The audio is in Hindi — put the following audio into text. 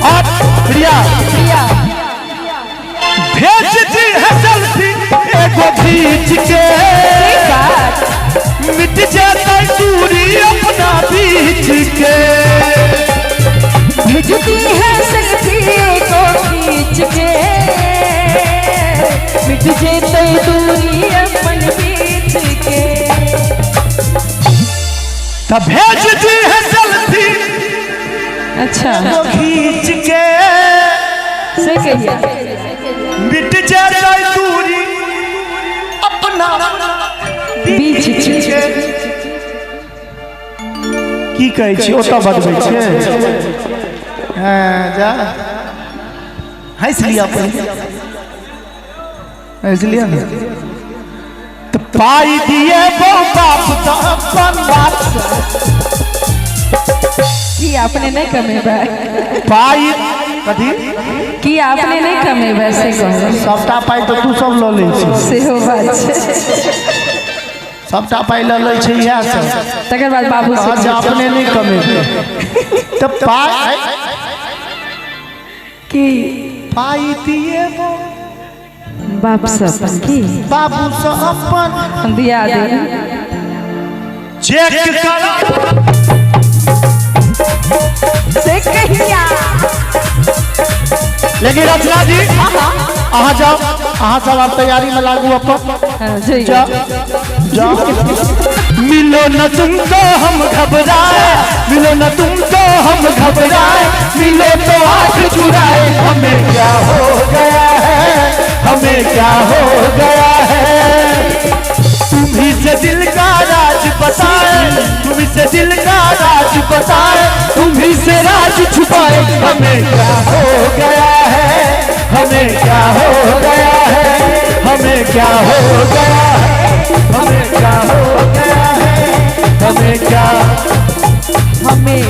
और प्रिया भेजती है सेल्फी एगो खींच के, मिट जाता दूरी अपना बीच के। भेजती है सेल्फी एगो खींच के, मिट जाता दूरी अपन बीच के। तब भेजती है सेल्फी अच्छा खींच के, से कहिए मिट जाता दूरी अपना बीच के। की कहै छी ओतऽ बदबै छियै जा हंस लिया हंस लिया ना तो पाई दिए वो बाप तो अपन बाप की आपने नहीं कमेबा पाई कथी की आपने नहीं कमेबा से कहो सबटा पाई तो तू सब लऽ लै छी सेहो बात छै सबटा पाई लऽ लै छै इएह सब तकर बाद बाबू से आज अपने नहीं कमेबे तो पाई की पाई दिए वो बाप से अपन की बाबू से अपन दिया दे चेक करा से कहिया। लेकिन रचना जी अहाँ जाओ अहाँ सब आप तैयारी में लागू अपन जाओ जाओ मिलो न तुमको हम घबराए, मिलो न तुमको हम घबराए, मिलो तो आंख चुराए। हमें क्या हो गया है, हमें क्या हो गया है। तुम्ही से दिल का राज बताए, तुम्ही से दिल का राज बताए, तुम्ही से राज छुपाए। हमें क्या हो गया है, हमें क्या हो गया है, हमें क्या हो गया है, हमें क्या हो गया है, हमें क्या हमें